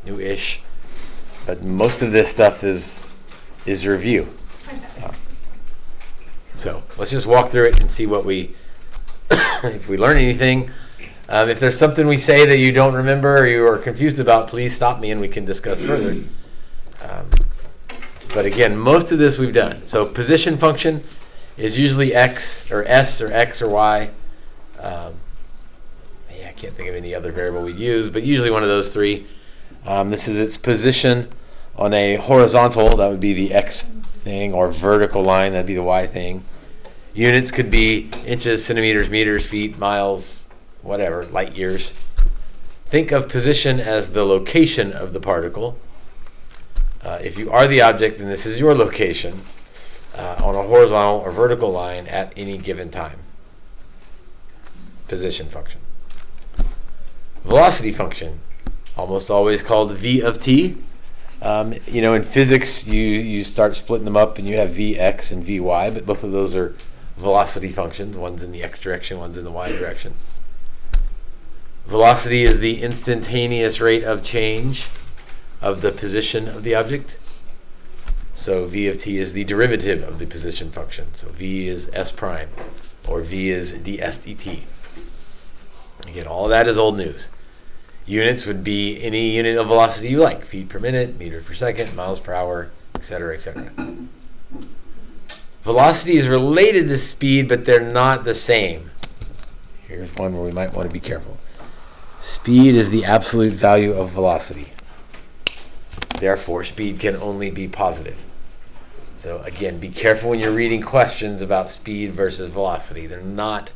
new-ish, but most of this stuff is review. So let's just walk through it and see what if we learn anything. If there's something we say that you don't remember or you are confused about, please stop me and we can discuss further. But again, most of this we've done. So position function is usually x or s or x or y. I can't think of any other variable we use, but usually one of those three. This is its position on a horizontal, that would be the x thing, or vertical line, that'd be the y thing. Units could be inches, centimeters, meters, feet, miles, whatever, light years. Think of position as the location of the particle. If you are the object, then this is your location on a horizontal or vertical line at any given time. Position function. Velocity function, almost always called v of t. In physics, you start splitting them up and you have vx and vy, but both of those are velocity functions. One's in the x direction, one's in the y direction. Velocity is the instantaneous rate of change of the position of the object. So v of t is the derivative of the position function. So v is s prime, or v is ds dt. Again, all of that is old news. Units would be any unit of velocity you like: feet per minute, meters per second, miles per hour, etc., etc. Velocity is related to speed, but they're not the same. Here's one where we might want to be careful. Speed is the absolute value of velocity. Therefore, speed can only be positive. So again, be careful when you're reading questions about speed versus velocity. They're not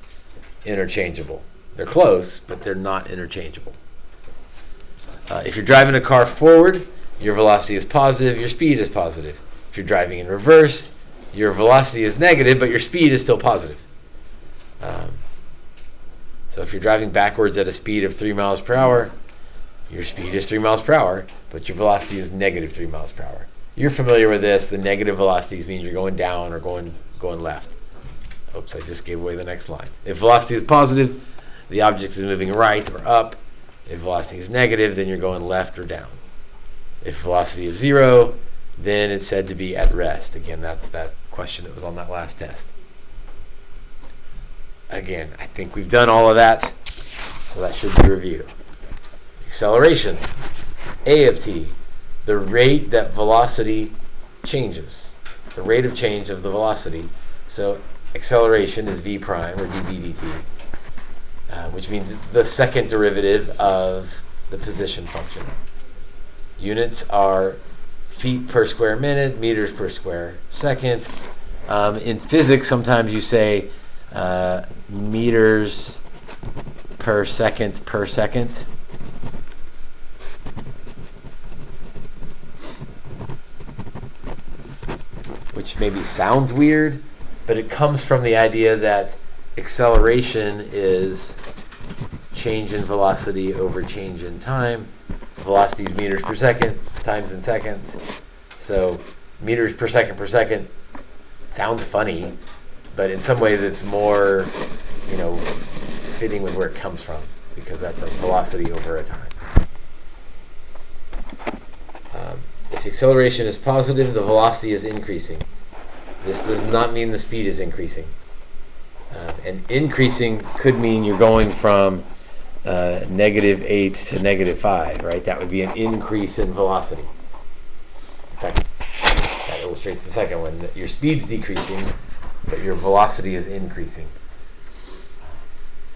interchangeable. They're close, but they're not interchangeable. If you're driving a car forward, your velocity is positive, your speed is positive. If you're driving in reverse, your velocity is negative, but your speed is still positive. So if you're driving backwards at a speed of 3 miles per hour, your speed is 3 miles per hour, but your velocity is negative 3 miles per hour. You're familiar with this. The negative velocities mean you're going down or going left. Oops, I just gave away the next line. If velocity is positive, the object is moving right or up. If velocity is negative, then you're going left or down. If velocity is 0, then it's said to be at rest. Again, that's that question that was on that last test. Again, I think we've done all of that, so that should be reviewed. Acceleration, a of t, the rate that velocity changes, the rate of change of the velocity. So acceleration is v prime, or dv dt, which means it's the second derivative of the position function. Units are feet per square minute, meters per square second. In physics, sometimes you say meters per second, which maybe sounds weird, but it comes from the idea that acceleration is change in velocity over change in time. Velocity is meters per second, times in seconds. So meters per second sounds funny, but in some ways it's more, fitting with where it comes from, because that's a velocity over a time. If acceleration is positive, the velocity is increasing. This does not mean the speed is increasing. And increasing could mean you're going from -8 to -5, right? That would be an increase in velocity. In fact, that illustrates the second one. That your speed's decreasing, but your velocity is increasing.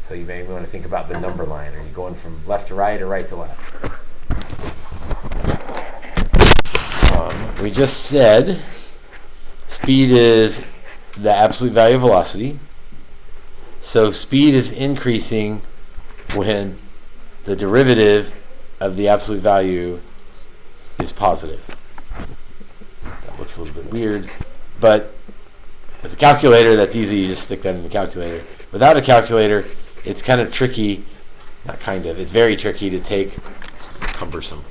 So you may want to think about the number line. Are you going from left to right or right to left? We just said speed is the absolute value of velocity. So speed is increasing when the derivative of the absolute value is positive. That looks a little bit weird, but with a calculator, that's easy. You just stick that in the calculator. Without a calculator, it's kind of tricky. Not kind of. It's very tricky to take. Cumbersome.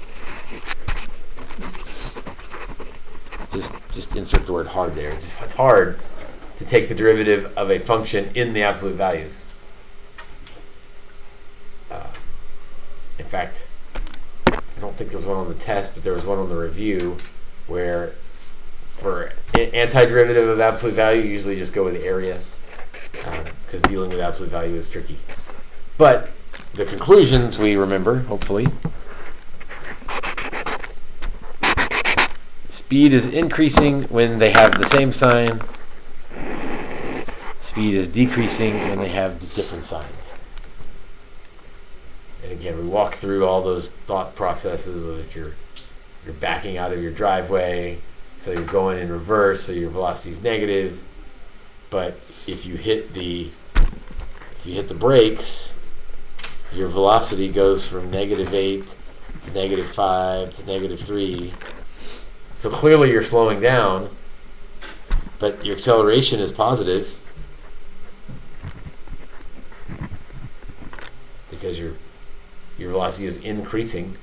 Just insert the word hard there. It's hard to take the derivative of a function in the absolute values. In fact, I don't don't think there was one on the test, but there was one on the review where for antiderivative of absolute value, you usually just go with area because dealing with absolute value is tricky. But the conclusions we remember, hopefully. Speed is increasing when they have the same sign. Speed is decreasing when they have the different signs. And again, we walk through all those thought processes of if you're backing out of your driveway, so you're going in reverse, so your velocity is negative. But if you hit the brakes, your velocity goes from -8 to -5 to -3. So clearly you're slowing down, but your acceleration is positive because your velocity is increasing.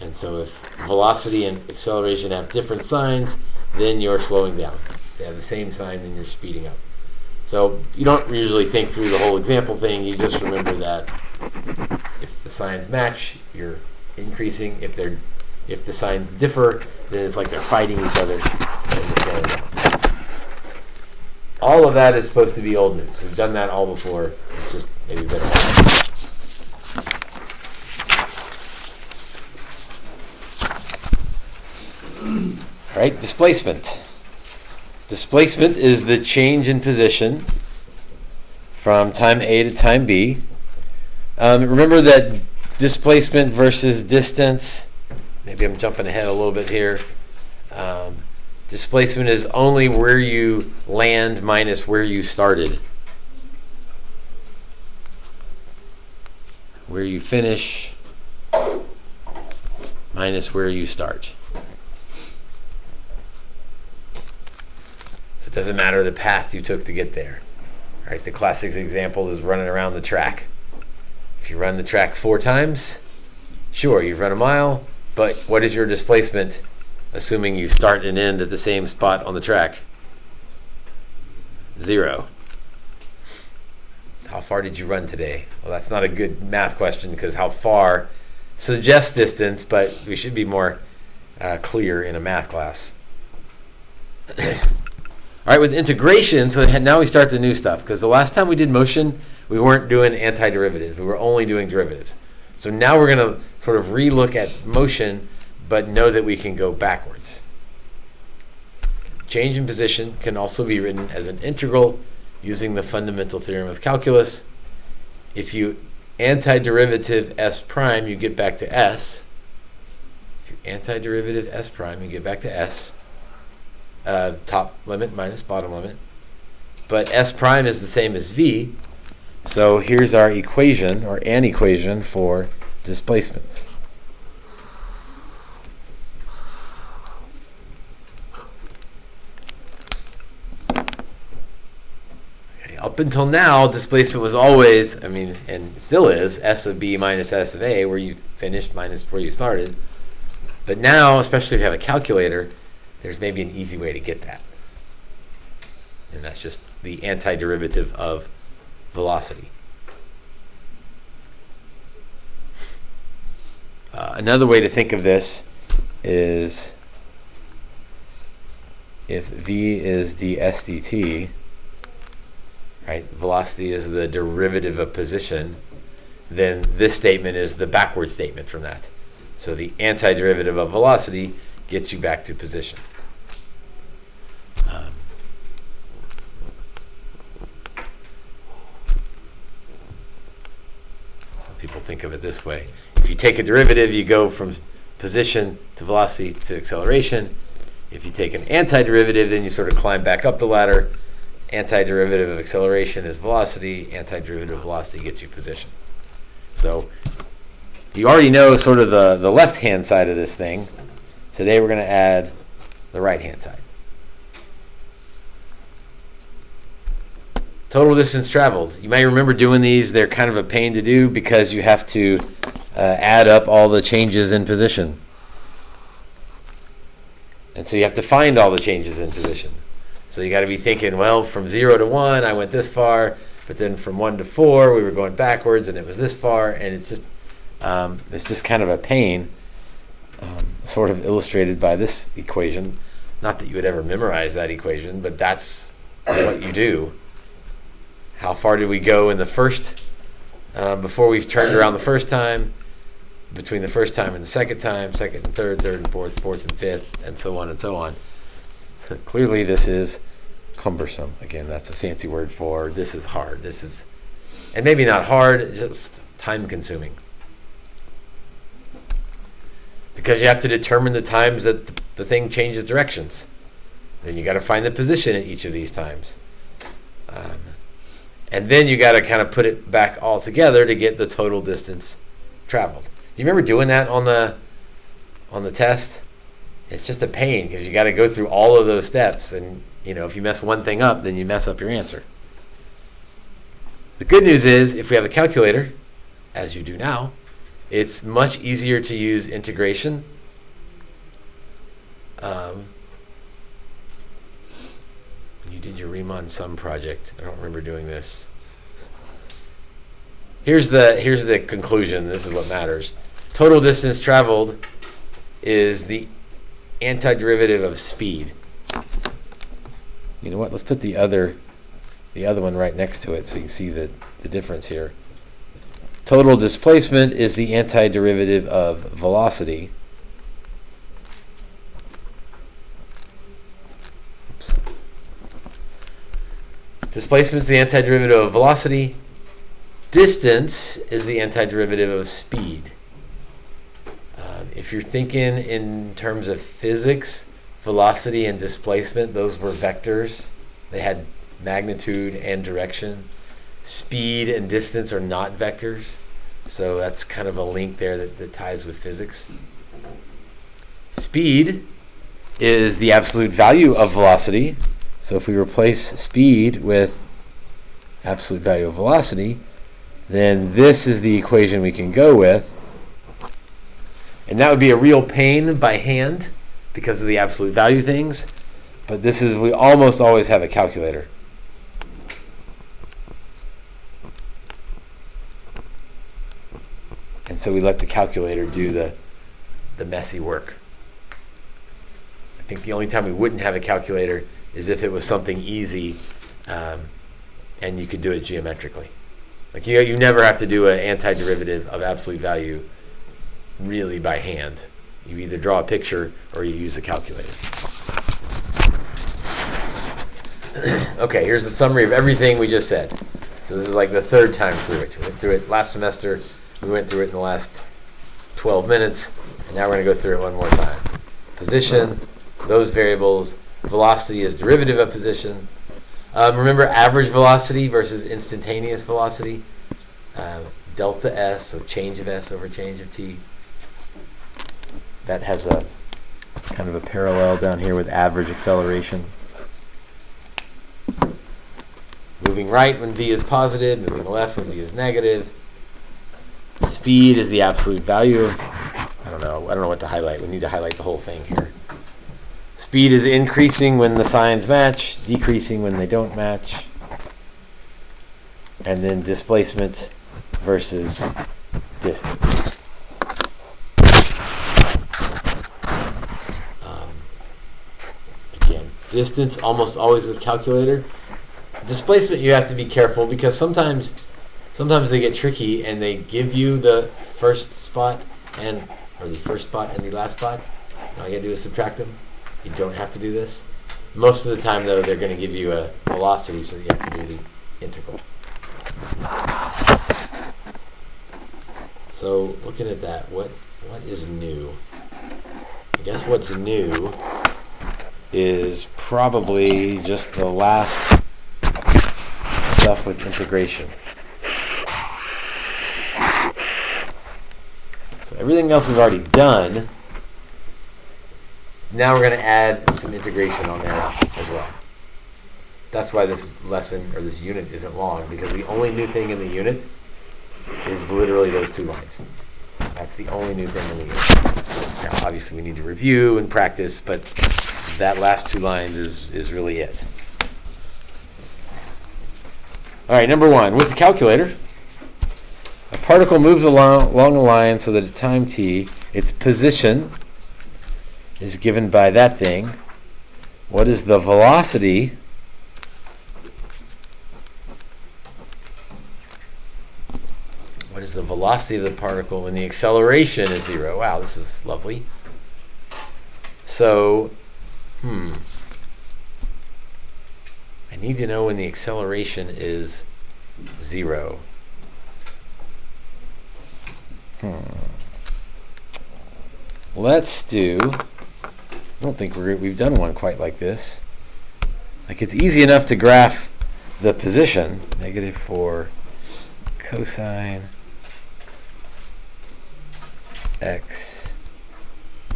And so if velocity and acceleration have different signs, then you're slowing down. If they have the same sign, then you're speeding up. So you don't usually think through the whole example thing. You just remember that if the signs match, you're increasing. If the signs differ, then it's like they're fighting each other. All of that is supposed to be old news. We've done that all before. It's just maybe better. All right, displacement. Displacement is the change in position from time A to time B. Remember that displacement versus distance. Maybe I'm jumping ahead a little bit here. Displacement is only where you land minus where you started. Where you finish minus where you start. So it doesn't matter the path you took to get there. All right, the classic example is running around the track. If you run the track 4 times, sure, you've run a mile, but what is your displacement, assuming you start and end at the same spot on the track? 0. How far did you run today? Well, that's not a good math question because how far suggests distance, but we should be more clear in a math class. All right, with integration, so now we start the new stuff because the last time we did motion, we weren't doing antiderivatives. We were only doing derivatives. So now we're going to sort of relook at motion, but know that we can go backwards. Change in position can also be written as an integral using the fundamental theorem of calculus. If you antiderivative s prime, you get back to s. If you antiderivative s prime, you get back to s. Top limit minus bottom limit. But s prime is the same as v. So here's our equation, or an equation for displacement. Okay, up until now, displacement was always, and still is, s of b minus s of a, where you finished minus where you started. But now, especially if you have a calculator, there's maybe an easy way to get that. And that's just the antiderivative of velocity. Another way to think of this is if v is ds dt, right? Velocity is the derivative of position, then this statement is the backward statement from that. So the antiderivative of velocity gets you back to position. Some people think of it this way. If you take a derivative, you go from position to velocity to acceleration. If you take an antiderivative, then you sort of climb back up the ladder. Antiderivative of acceleration is velocity. Antiderivative of velocity gets you position. So you already know sort of the left-hand side of this thing. Today we're going to add the right-hand side. Total distance traveled. You may remember doing these. They're kind of a pain to do because you have to add up all the changes in position. And so you have to find all the changes in position. So you got to be thinking, well, from 0 to 1, I went this far, but then from 1 to 4, we were going backwards, and it was this far, and it's just It's just kind of a pain, sort of illustrated by this equation. Not that you would ever memorize that equation, but that's what you do. How far did we go in the first, before we've turned around the first time, between the first time and the second time, second and third, third and fourth, fourth and fifth, and so on and so on. Clearly this is cumbersome. Again, that's a fancy word for this is hard. This is, and maybe not hard, just time consuming. Because you have to determine the times that the thing changes directions. Then you got to find the position at each of these times. And then you got to kind of put it back all together to get the total distance traveled. Do you remember doing that on the test? It's just a pain because you got to go through all of those steps, and if you mess one thing up, then you mess up your answer. The good news is, if we have a calculator, as you do now, it's much easier to use integration. You did your Riemann sum project. I don't remember doing this. Here's the conclusion. This is what matters. Total distance traveled is the antiderivative of speed. You know what? Let's put the other one right next to it so you can see the difference here. Total displacement is the antiderivative of velocity. Displacement is the antiderivative of velocity. Distance is the antiderivative of speed. If you're thinking in terms of physics, velocity and displacement, those were vectors. They had magnitude and direction. Speed and distance are not vectors. So that's kind of a link there that ties with physics. Speed is the absolute value of velocity. So if we replace speed with absolute value of velocity, then this is the equation we can go with. And that would be a real pain by hand because of the absolute value things. But we almost always have a calculator. And so we let the calculator do the messy work. I think the only time we wouldn't have a calculator is if it was something easy and you could do it geometrically. Like you never have to do an antiderivative of absolute value really by hand. You either draw a picture or you use a calculator. Okay, here's the summary of everything we just said. So this is like the third time through it. We went through it last semester. We went through it in the last 12 minutes. And now we're going to go through it one more time. Position, those variables. Velocity is derivative of position. Remember average velocity versus instantaneous velocity. Delta S, so change of S over change of T. That has a kind of a parallel down here with average acceleration. Moving right when v is positive, moving left when v is negative. Speed is the absolute value of, I don't know what to highlight. We need to highlight the whole thing here. Speed is increasing when the signs match, decreasing when they don't match. And then displacement versus distance. Again, distance almost always with calculator. Displacement you have to be careful because sometimes they get tricky and they give you the first spot and the last spot. All you gotta do is subtract them. You don't have to do this. Most of the time though they're gonna give you a velocity, so you have to do the integral. So looking at that, what is new? I guess what's new is probably just the last stuff with integration. So everything else we've already done. Now we're going to add some integration on there as well. That's why this lesson or this unit isn't long, because the only new thing in the unit is literally those two lines. That's the only new thing in the unit. Now, obviously, we need to review and practice, but that last two lines is really it. All right, number one, with the calculator, a particle moves along the line so that at time t, its position is given by that thing. What is the velocity of the particle when the acceleration is 0? Wow, this is lovely. So, I need to know when the acceleration is 0. Let's do, I don't think we've done one quite like this. Like, it's easy enough to graph the position. -4 cosine x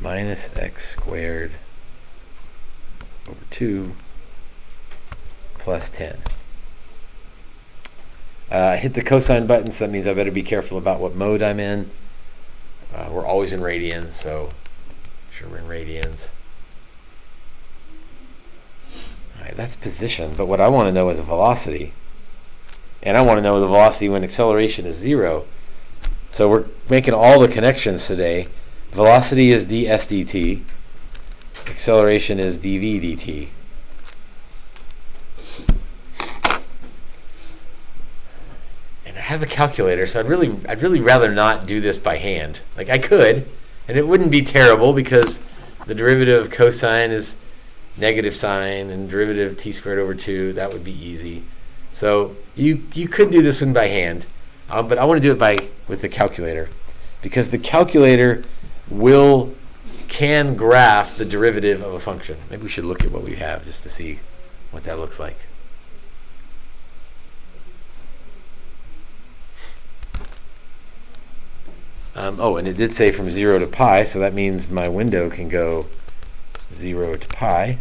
minus x squared over 2 plus 10. I hit the cosine button, so that means I better be careful about what mode I'm in. We're always in radians, so make sure we're in radians. Alright, that's position, but what I want to know is velocity. And I want to know the velocity when acceleration is 0. So we're making all the connections today. Velocity is ds dt. Acceleration is dv dt. And I have a calculator, so I'd really rather not do this by hand. Like, I could, and it wouldn't be terrible because the derivative of cosine is negative sine, and derivative of t squared over 2, that would be easy. So you could do this one by hand, but I want to do it with the calculator, because the calculator can graph the derivative of a function. Maybe we should look at what we have just to see what that looks like. And it did say from 0 to pi, so that means my window can go 0 to pi.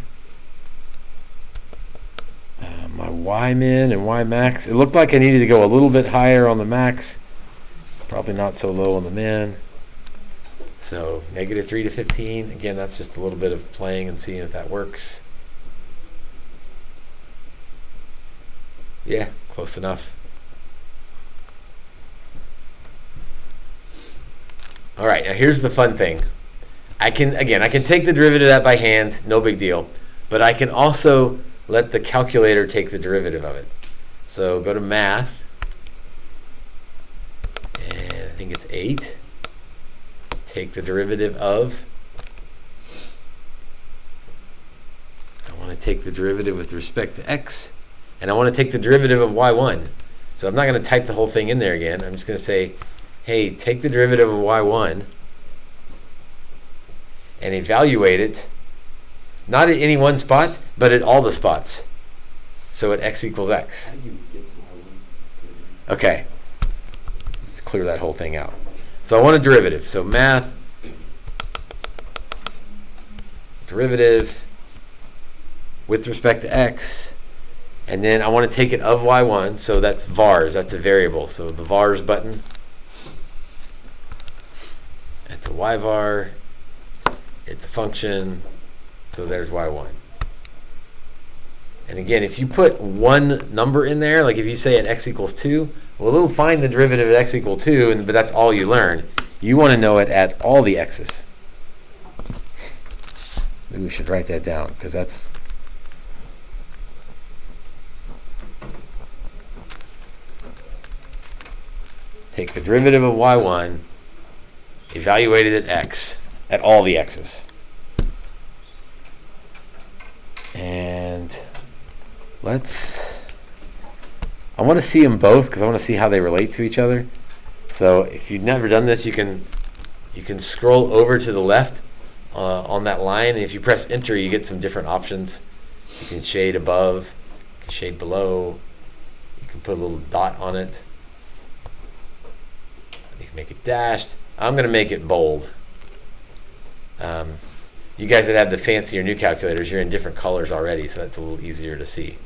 My y min and y max, it looked like I needed to go a little bit higher on the max, probably not so low on the min. So -3 to 15, again, that's just a little bit of playing and seeing if that works. Yeah, close enough. All right, now here's the fun thing. I can take the derivative of that by hand, no big deal, but I can also let the calculator take the derivative of it. So go to math, and I think it's 8. Take the derivative of, I want to take the derivative with respect to x, and I want to take the derivative of y1. So I'm not going to type the whole thing in there again. I'm just going to say, hey, take the derivative of y1 and evaluate it, not at any one spot, but at all the spots. So at x equals x. How do you get to y1? Okay, let's clear that whole thing out. So I want a derivative. So math, derivative with respect to x, and then I want to take it of y1, so that's vars, that's a variable. So the vars button, that's a y var, it's a function, so there's y1. And again, if you put one number in there, like if you say at x equals 2, well, it'll find the derivative at x equals 2, but that's all you learn. You want to know it at all the x's. Maybe we should write that down, because that's... Take the derivative of y1, evaluate it at x, at all the x's. And I want to see them both because I want to see how they relate to each other. So if you've never done this, you can scroll over to the left on that line, and if you press enter, you get some different options. You can shade above, you can shade below, you can put a little dot on it, you can make it dashed. I'm going to make it bold. You guys that have the fancier new calculators, you're in different colors already, so that's a little easier to see.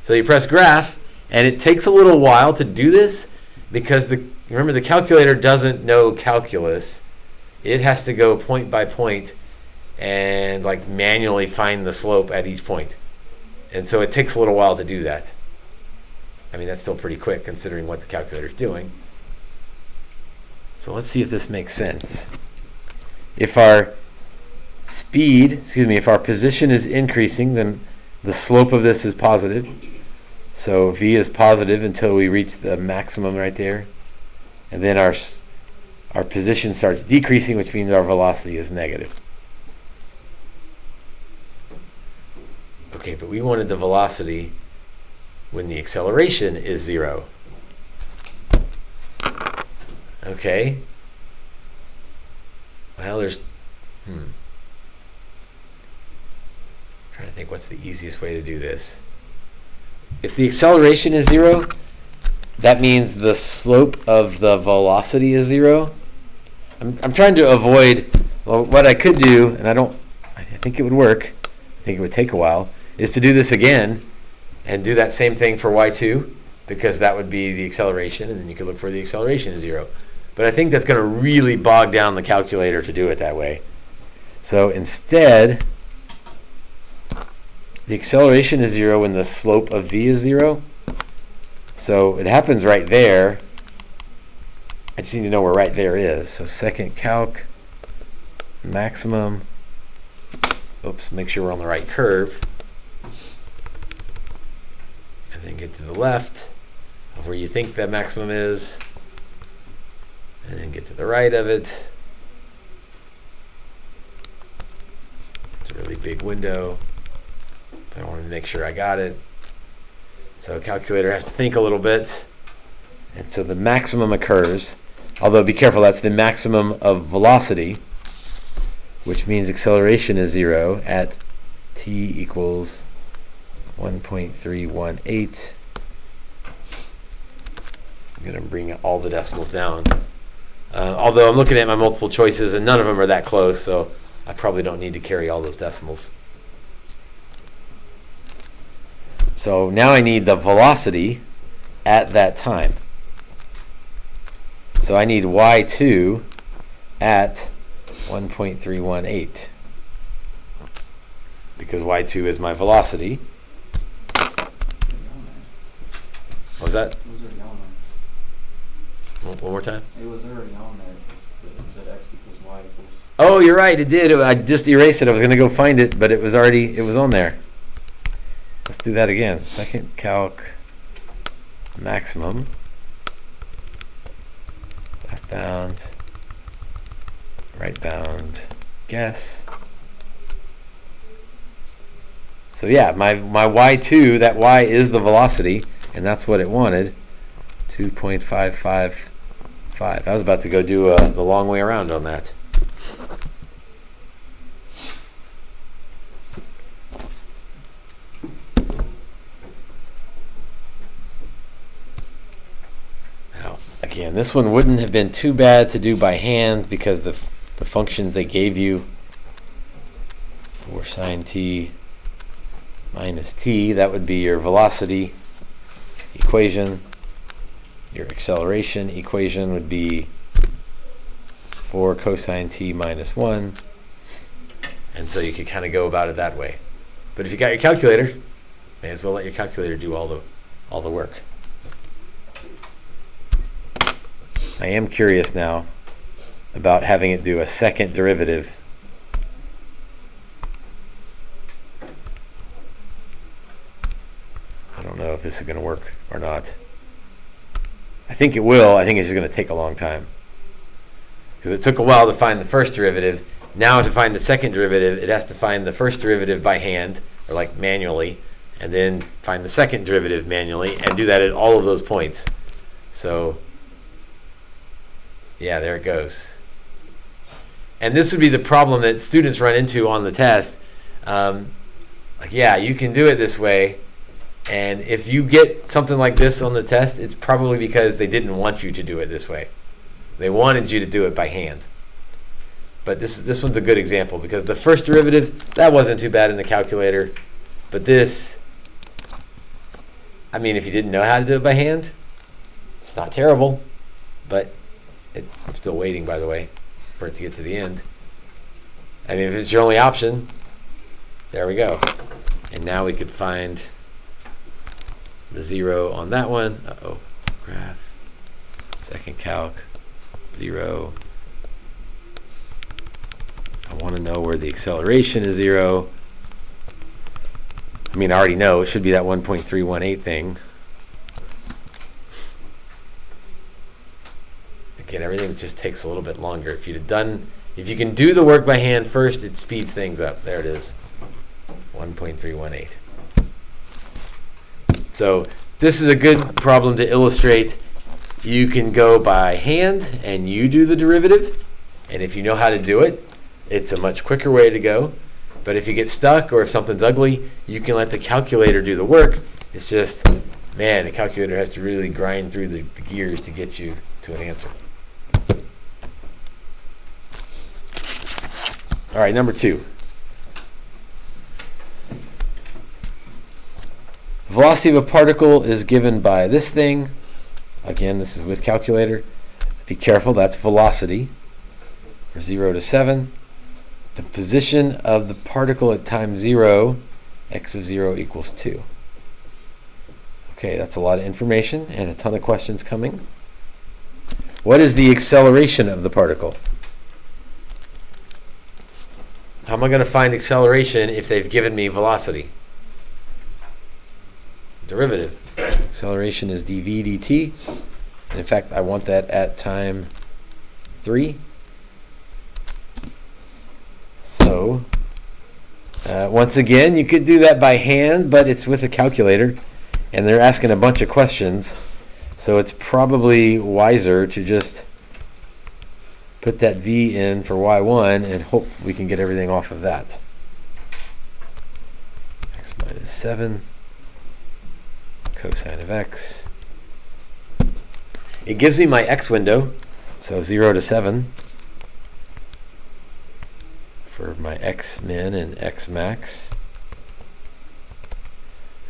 So you press graph, and it takes a little while to do this because remember the calculator doesn't know calculus. It has to go point by point and like manually find the slope at each point. And so it takes a little while to do that. I mean, that's still pretty quick considering what the calculator's doing. So let's see if this makes sense. If our if our position is increasing, then the slope of this is positive. So v is positive until we reach the maximum right there. And then our position starts decreasing, which means our velocity is negative. Okay, but we wanted the velocity when the acceleration is 0. Okay. Well, there's... trying to think what's the easiest way to do this. If the acceleration is 0, that means the slope of the velocity is 0. I'm trying to avoid, well, what I could do, and I think it would work, I think it would take a while, is to do this again and do that same thing for y2, because that would be the acceleration, and then you could look for the acceleration is 0. But I think that's going to really bog down the calculator to do it that way. So instead, the acceleration is 0 when the slope of v is 0. So it happens right there. I just need to know where right there is. So second calc, maximum. Oops, make sure we're on the right curve. And then get to the left of where you think that maximum is. And then get to the right of it. It's a really big window. I wanted to make sure I got it. So calculator has to think a little bit. And so the maximum occurs, although be careful, that's the maximum of velocity, which means acceleration is 0 at t equals 1.318. I'm going to bring all the decimals down. Although I'm looking at my multiple choices and none of them are that close, so I probably don't need to carry all those decimals. So now I need the velocity at that time. So I need y2 at 1.318 because y2 is my velocity. What was that? It was already on there. One more time? It was already on there. It said x equals y equals. Oh, you're right. It did. I just erased it. I was going to go find it, but it was on there. Let's do that again. Second calc, maximum, left bound, right bound, guess. So yeah, my y2, that y is the velocity, and that's what it wanted, 2.555. I was about to go do the long way around on that. Again, this one wouldn't have been too bad to do by hand because the functions they gave you for sine t minus t, that would be your velocity equation. Your acceleration equation would be 4 cosine t minus 1. And so you could kind of go about it that way. But if you got your calculator, may as well let your calculator do all the work. I am curious now about having it do a second derivative. I don't know if this is going to work or not. I think it will. I think it's just going to take a long time. Because it took a while to find the first derivative. Now to find the second derivative, it has to find the first derivative by hand, or like manually, and then find the second derivative manually, and do that at all of those points. So yeah, there it goes. And this would be the problem that students run into on the test. Like, yeah, you can do it this way. And if you get something like this on the test, it's probably because they didn't want you to do it this way. They wanted you to do it by hand. But this one's a good example because the first derivative, that wasn't too bad in the calculator. But this, I mean, if you didn't know how to do it by hand, it's not terrible. But I'm still waiting, by the way, for it to get to the end. I mean, if it's your only option, there we go. And now we could find the 0 on that one. Graph. Second calc. 0. I want to know where the acceleration is 0. I mean, I already know it should be that 1.318 thing. Again, everything just takes a little bit longer. If you can do the work by hand first, it speeds things up. There it is, 1.318. So this is a good problem to illustrate. You can go by hand and you do the derivative, and if you know how to do it, it's a much quicker way to go. But if you get stuck or if something's ugly, you can let the calculator do the work. It's just, man, the calculator has to really grind through the gears to get you to an answer. All right, number 2. Velocity of a particle is given by this thing. Again, this is with calculator. Be careful, that's velocity for 0 to 7. The position of the particle at time 0, x of 0 equals 2. Okay, that's a lot of information and a ton of questions coming. What is the acceleration of the particle? How am I going to find acceleration if they've given me velocity? Derivative. Acceleration is dv dt. And in fact, I want that at time 3. So, once again, you could do that by hand, but it's with a calculator, and they're asking a bunch of questions, so it's probably wiser to just put that v in for y1 and hope we can get everything off of that. X minus 7, cosine of x. It gives me my x window, so 0 to 7. For my x min and x max.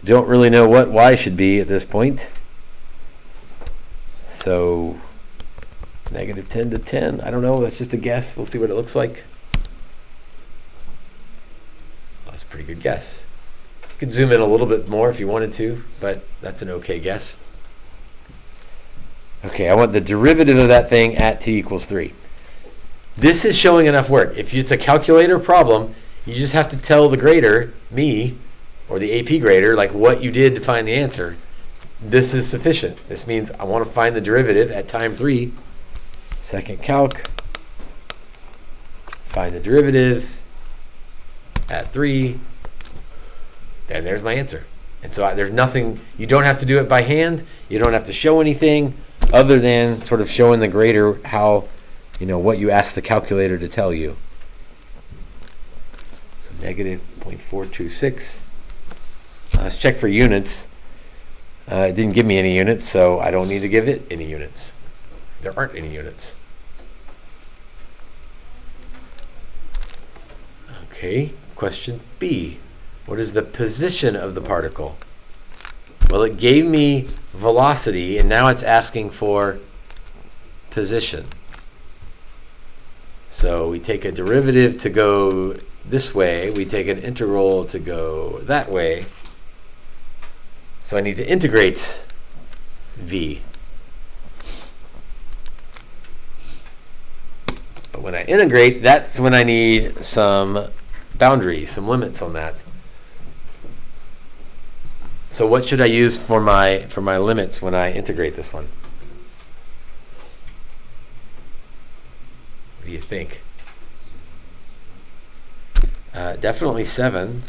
Don't really know what y should be at this point. So negative 10 to 10. I don't know. That's just a guess. We'll see what it looks like. That's a pretty good guess. You could zoom in a little bit more if you wanted to, but that's an okay guess. Okay, I want the derivative of that thing at t equals 3. This is showing enough work. If it's a calculator problem, you just have to tell the grader, me, or the AP grader, like what you did to find the answer. This is sufficient. This means I want to find the derivative at time 3. Second calc. Find the derivative at 3. And there's my answer. And so there's nothing, you don't have to do it by hand. You don't have to show anything other than sort of showing the grader how, what you ask the calculator to tell you. So negative 0.426. Let's check for units. It didn't give me any units, so I don't need to give it any units. There aren't any units. Okay, question B. What is the position of the particle? Well, it gave me velocity, and now it's asking for position. So we take a derivative to go this way. We take an integral to go that way. So I need to integrate v. But when I integrate, that's when I need some boundaries, some limits on that. So what should I use for my limits when I integrate this one? What do you think? Definitely 7.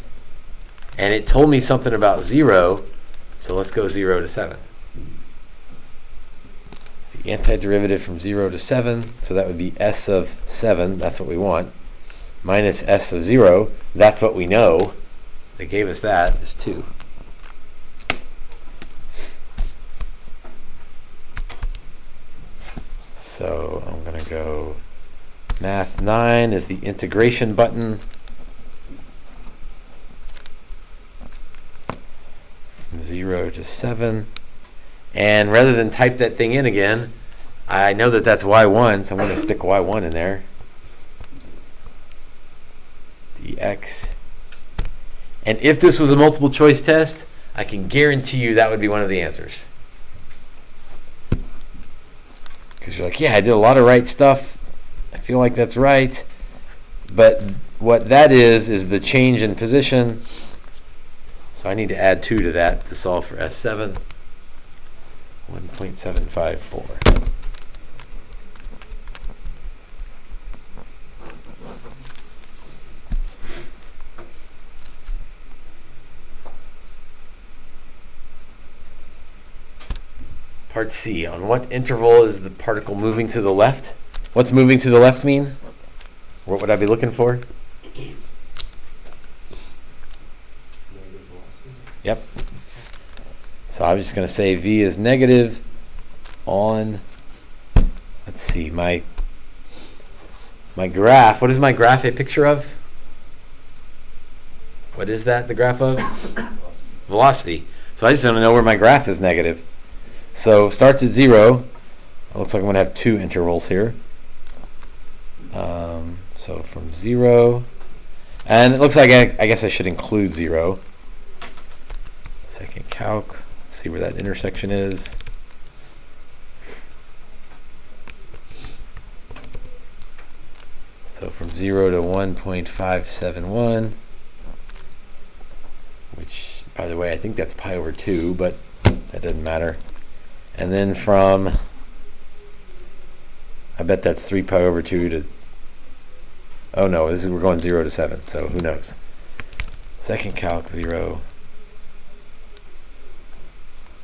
And it told me something about 0, so let's go 0 to 7. The antiderivative from 0 to 7, so that would be s of 7, that's what we want, minus s of 0, that's what we know. They gave us that, is 2. So I'm going to go math 9 is the integration button. From 0 to 7. And rather than type that thing in again, I know that that's y1, so I'm going to stick y1 in there. dx. And if this was a multiple choice test, I can guarantee you that would be one of the answers. Because you're like, yeah, I did a lot of right stuff. I feel like that's right. But what that is the change in position. So I need to add 2 to that to solve for S7. 1.754. Part C. On what interval is the particle moving to the left? What's moving to the left mean? What would I be looking for? Negative velocity. Yep. So I'm just going to say V is negative on, let's see, my graph. What is my graph a picture of? What is that, the graph of? Velocity. So I just want to know where my graph is negative. So starts at 0. It looks like I'm going to have 2 intervals here. So from 0, and it looks like I guess I should include 0. Second calc. Let's see where that intersection is. So from 0 to 1.571, which, by the way, I think that's pi over 2, but that doesn't matter. And then from, I bet that's 3 pi over 2 to, oh no, we're going 0 to 7, so who knows. Second calc 0.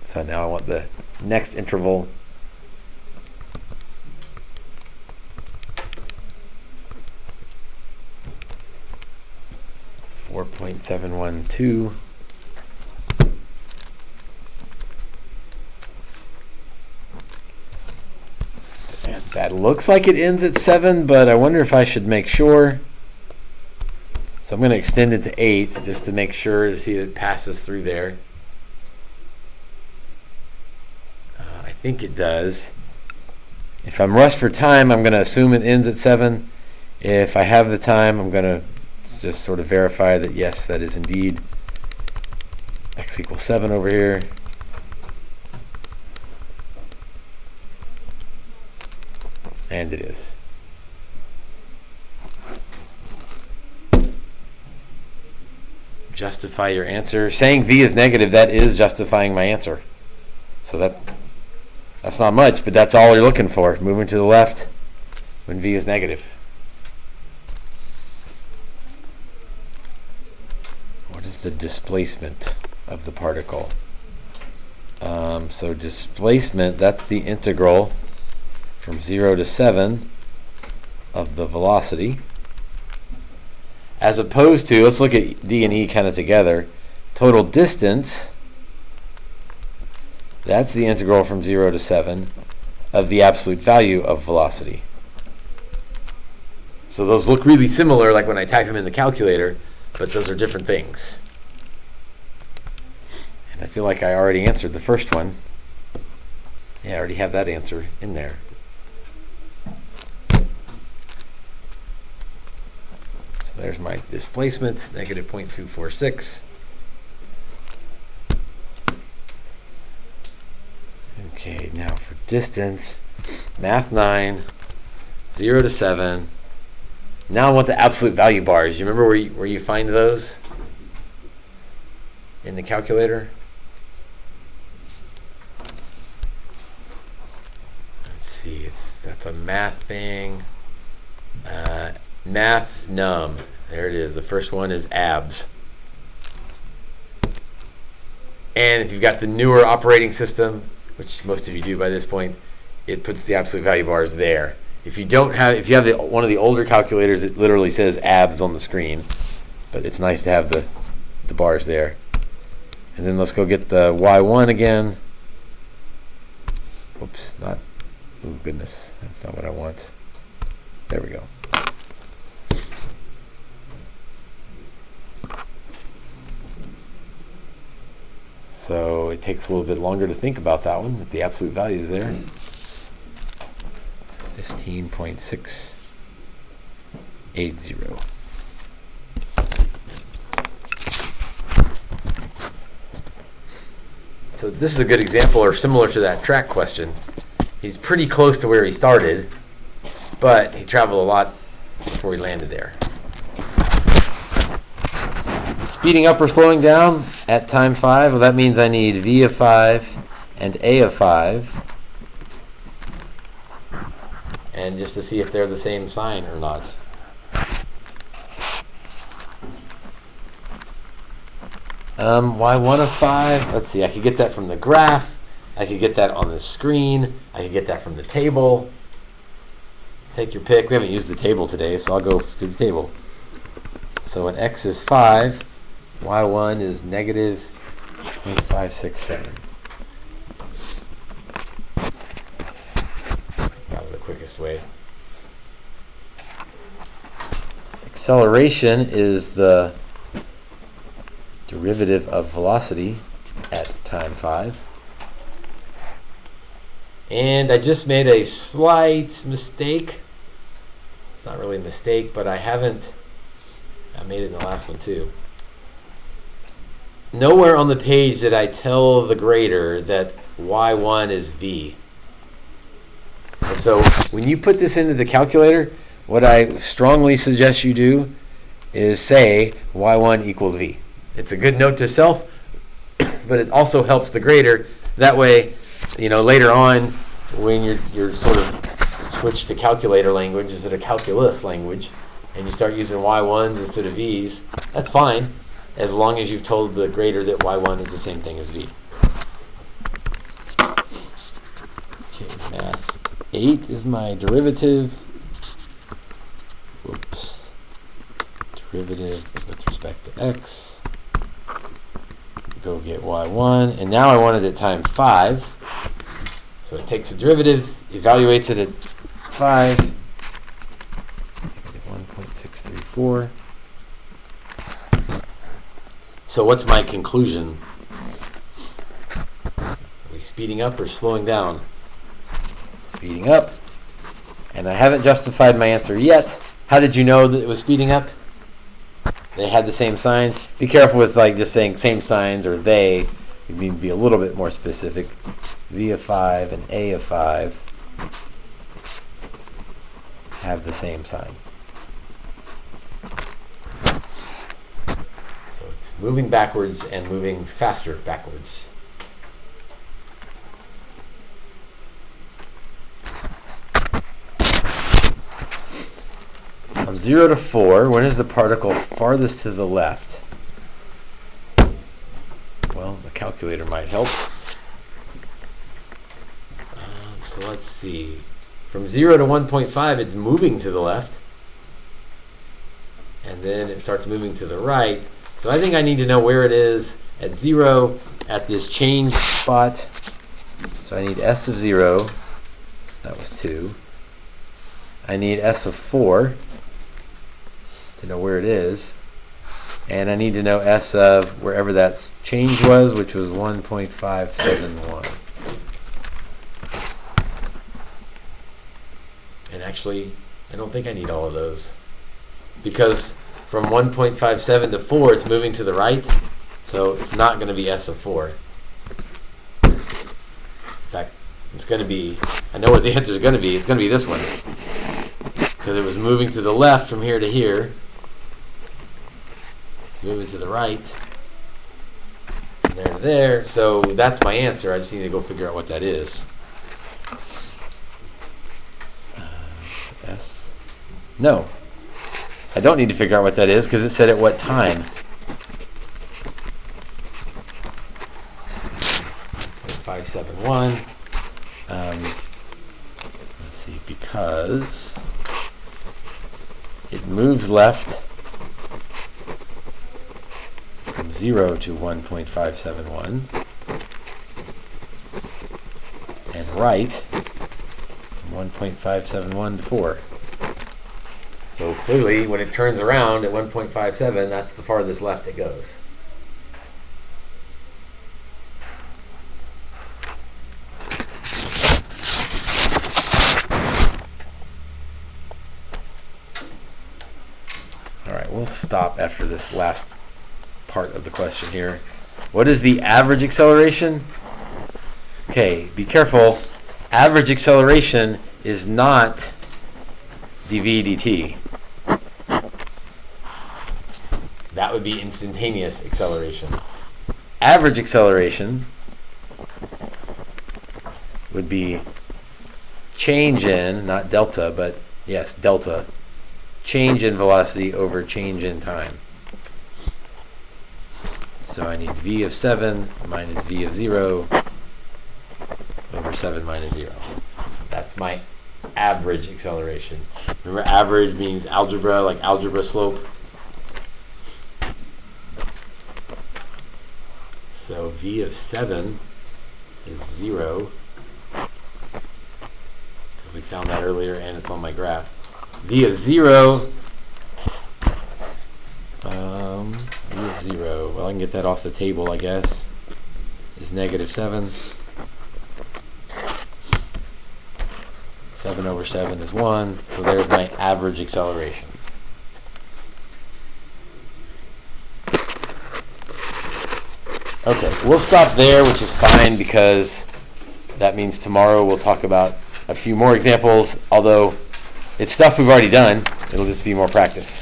So now I want the next interval. .712. And that looks like it ends at 7, but I wonder if I should make sure. So I'm going to extend it to 8 just to make sure to see that it passes through there. I think it does. If I'm rushed for time, I'm going to assume it ends at 7. If I have the time, I'm going to just sort of verify that yes, that is indeed x equals 7 over here. And it is. Justify your answer. Saying V is negative, that is justifying my answer. So that's not much, but that's all you're looking for. Moving to the left when V is negative. What is the displacement of the particle? So displacement, that's the integral from 0 to 7 of the velocity. As opposed to, let's look at D and E kind of together. Total distance, that's the integral from 0 to 7 of the absolute value of velocity. So those look really similar, like when I type them in the calculator, but those are different things. And I feel like I already answered the first one. Yeah, I already have that answer in there. So there's my displacement, negative 0.246. Okay, now for distance, math 9, 0 to 7. Now I want the absolute value bars. You remember where you find those in the calculator? Let's see, that's a math thing. Math num. There it is. The first one is abs. And if you've got the newer operating system, which most of you do by this point, it puts the absolute value bars there. If you have one of the older calculators, it literally says abs on the screen, but it's nice to have the bars there. And then let's go get the Y1 again. Oops, oh goodness, that's not what I want. There we go. So it takes a little bit longer to think about that one, but the absolute value is there. 15.680. So this is a good example, or similar to that track question. He's pretty close to where he started, but he traveled a lot before he landed there. Speeding up or slowing down at time 5, well, that means I need v of 5 and a of 5. And just to see if they're the same sign or not. y1 of 5, let's see, I could get that from the graph, I could get that on the screen, I could get that from the table. Take your pick. We haven't used the table today, so I'll go to the table. So when x is 5, y1 is negative 0.567. That was the quickest way. Acceleration is the derivative of velocity at time 5. And I just made a slight mistake. It's not really a mistake, but I made it in the last one too. Nowhere on the page did I tell the grader that y1 is v. And so when you put this into the calculator, what I strongly suggest you do is say y1 equals v. It's a good note to self, but it also helps the grader. That way, later on, when you're sort of switch to calculator language instead of calculus language, and you start using y1s instead of v's, that's fine, as long as you've told the grader that y1 is the same thing as v. Okay, math 8 is my derivative. Whoops. Derivative with respect to x. Go get y1, and now I want it at time 5. So it takes a derivative, evaluates it at 5, 1.634. So what's my conclusion? Are we speeding up or slowing down? Speeding up. And I haven't justified my answer yet. How did you know that it was speeding up? They had the same signs. Be careful with just saying same signs or they. You need to be a little bit more specific. V of 5 and A of 5 have the same sign. So it's moving backwards and moving faster backwards. From 0 to 4, when is the particle farthest to the left? Well, the calculator might help. So let's see. From 0 to 1.5, it's moving to the left. And then it starts moving to the right. So I think I need to know where it is at 0 at this change spot. So I need S of 0. That was 2. I need S of 4 to know where it is. And I need to know S of wherever that change was, which was 1.571. And actually, I don't think I need all of those. Because from 1.57 to 4, it's moving to the right. So it's not going to be S of 4. In fact, it's going to be, I know what the answer is going to be. It's going to be this one. Because it was moving to the left from here to here. Moving to the right, there to there. So that's my answer. I just need to go figure out what that is. S. No, I don't need to figure out what that is because it said at what time. 571. Let's see, because it moves left. 0 to 1.571 and right from 1.571 to 4. So clearly when it turns around at 1.57, that's the farthest left it goes. Alright, we'll stop after this last part of the question here. What is the average acceleration? Okay, be careful. Average acceleration is not dv dt. That would be instantaneous acceleration. Average acceleration would be change in, not delta, but yes, delta, change in velocity over change in time. So I need v of 7 minus v of 0 over 7 minus 0. That's my average acceleration. Remember, average means algebra, like algebra slope. So v of 7 is 0, because we found that earlier and it's on my graph. V of 0, well, I can get that off the table, I guess, is negative 7. 7 over 7 is 1, so there's my average acceleration. Okay, we'll stop there, which is fine, because that means tomorrow we'll talk about a few more examples, although it's stuff we've already done. It'll just be more practice.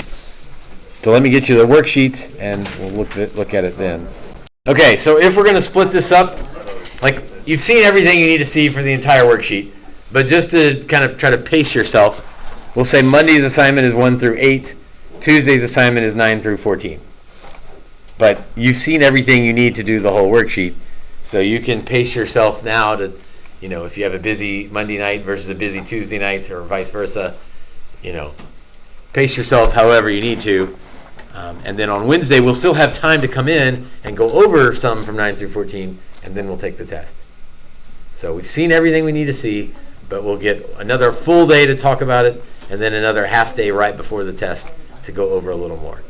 So let me get you the worksheet, and we'll look at it then. Okay, so if we're going to split this up, like, you've seen everything you need to see for the entire worksheet, but just to kind of try to pace yourself, we'll say Monday's assignment is 1 through 8, Tuesday's assignment is 9 through 14. But you've seen everything you need to do the whole worksheet, so you can pace yourself now to, if you have a busy Monday night versus a busy Tuesday night, or vice versa, pace yourself however you need to. And then on Wednesday, we'll still have time to come in and go over some from 9 through 14, and then we'll take the test. So we've seen everything we need to see, but we'll get another full day to talk about it, and then another half day right before the test to go over a little more.